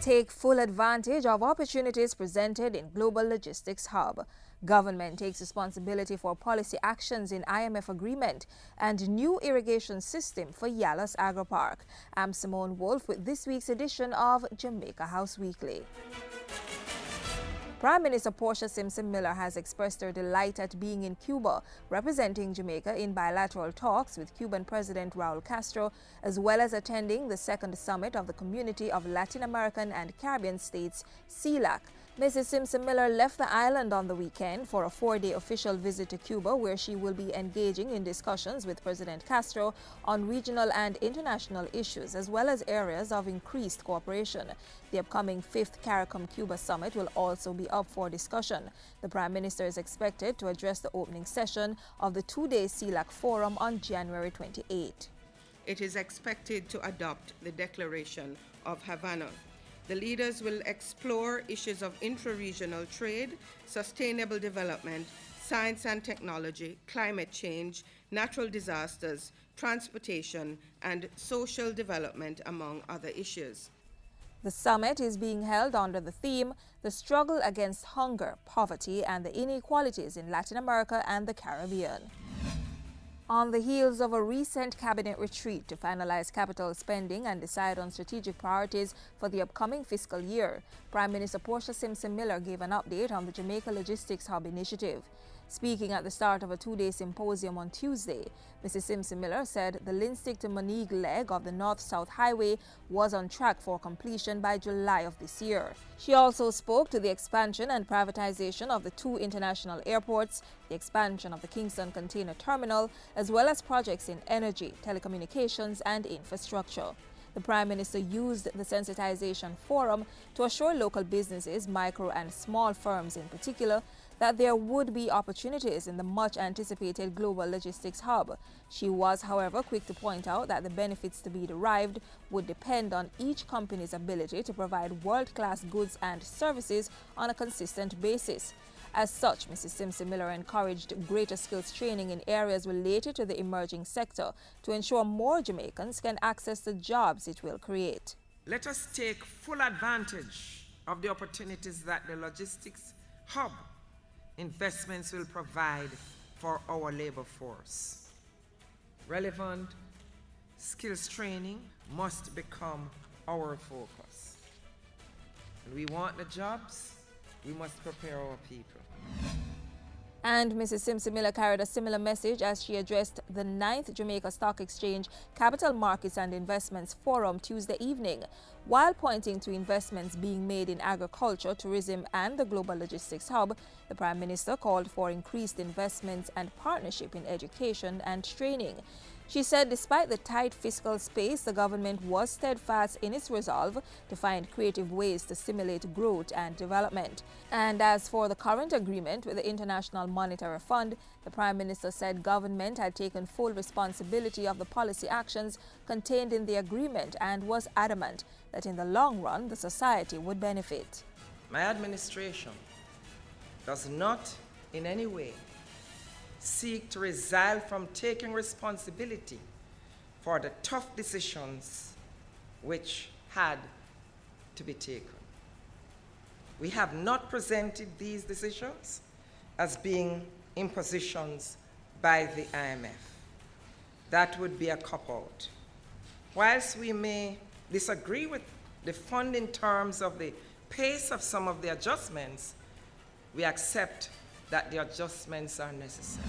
take full advantage of opportunities presented in Global Logistics Hub. Government takes responsibility for policy actions in IMF agreement and new irrigation system for Yalas Agro Park. I'm Simone Wolf with this week's edition of Jamaica House Weekly. Prime Minister Portia Simpson Miller has expressed her delight at being in Cuba, representing Jamaica in bilateral talks with Cuban President Raul Castro, as well as attending the second summit of the Community of Latin American and Caribbean States, CELAC. Mrs. Simpson Miller left the island on the weekend for a 4-day official visit to Cuba, where she will be engaging in discussions with President Castro on regional and international issues, as well as areas of increased cooperation. The upcoming 5th CARICOM-Cuba summit will also be up for discussion. The Prime Minister is expected to address the opening session of the 2-day CELAC forum on January 28. It is expected to adopt the Declaration of Havana. The leaders will explore issues of intra-regional trade, sustainable development, science and technology, climate change, natural disasters, transportation, and social development, among other issues. The summit is being held under the theme, The Struggle Against Hunger, Poverty, and the Inequalities in Latin America and the Caribbean. On the heels of a recent cabinet retreat to finalize capital spending and decide on strategic priorities for the upcoming fiscal year, Prime Minister Portia Simpson Miller gave an update on the Jamaica Logistics Hub initiative. Speaking at the start of a 2-day symposium on Tuesday, Mrs. Simpson Miller said the Linstic to Monique leg of the North-South Highway was on track for completion by July of this year. She also spoke to the expansion and privatization of the 2 international airports, the expansion of the Kingston Container Terminal, as well as projects in energy, telecommunications, and infrastructure. The Prime Minister used the sensitization forum to assure local businesses, micro and small firms in particular, that there would be opportunities in the much-anticipated Global Logistics Hub. She was, however, quick to point out that the benefits to be derived would depend on each company's ability to provide world-class goods and services on a consistent basis. As such, Mrs. Simpson Miller encouraged greater skills training in areas related to the emerging sector to ensure more Jamaicans can access the jobs it will create. Let us take full advantage of the opportunities that the logistics hub investments will provide for our labor force. Relevant skills training must become our focus. And we want the jobs, we must prepare our people. And Mrs. Simpson Miller carried a similar message as she addressed the 9th Jamaica Stock Exchange Capital Markets and Investments Forum Tuesday evening. While pointing to investments being made in agriculture, tourism, and the Global Logistics Hub, the Prime Minister called for increased investments and partnership in education and training. She said despite the tight fiscal space, the government was steadfast in its resolve to find creative ways to stimulate growth and development. And as for the current agreement with the International Monetary Fund, the Prime Minister said government had taken full responsibility of the policy actions contained in the agreement and was adamant that in the long run the society would benefit. My administration does not in any way seek to resile from taking responsibility for the tough decisions which had to be taken. We have not presented these decisions as being impositions by the IMF. That would be a cop-out. Whilst we may disagree with the fund in terms of the pace of some of the adjustments, we accept that the adjustments are necessary.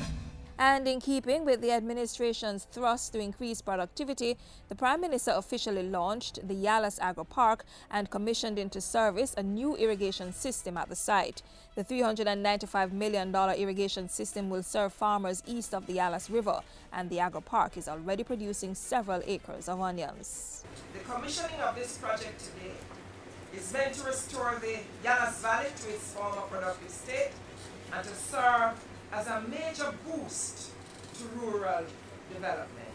And in keeping with the administration's thrust to increase productivity, the Prime Minister officially launched the Yalas Agro Park and commissioned into service a new irrigation system at the site. The $395 million irrigation system will serve farmers east of the Yalas River, and the agro park is already producing several acres of onions. The commissioning of this project today is meant to restore the Yalas Valley to its former productive state and to serve as a major boost to rural development.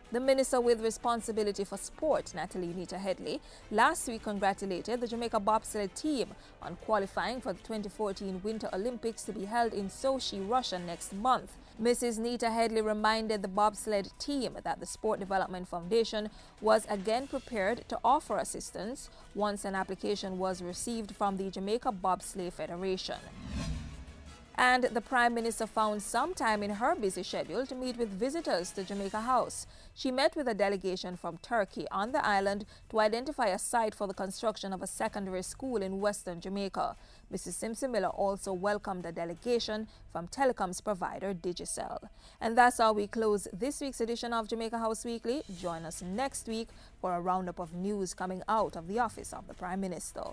The Minister with responsibility for sport, Natalie Nita Headley, last week congratulated the Jamaica bobsled team on qualifying for the 2014 Winter Olympics to be held in Sochi, Russia next month. Mrs. Nita Headley reminded the bobsled team that the Sport Development Foundation was again prepared to offer assistance once an application was received from the Jamaica Bobsleigh Federation. And the Prime Minister found some time in her busy schedule to meet with visitors to Jamaica House. She met with a delegation from Turkey on the island to identify a site for the construction of a secondary school in Western Jamaica. Mrs. Simpson Miller also welcomed a delegation from telecoms provider Digicel. And that's how we close this week's edition of Jamaica House Weekly. Join us next week for a roundup of news coming out of the office of the Prime Minister.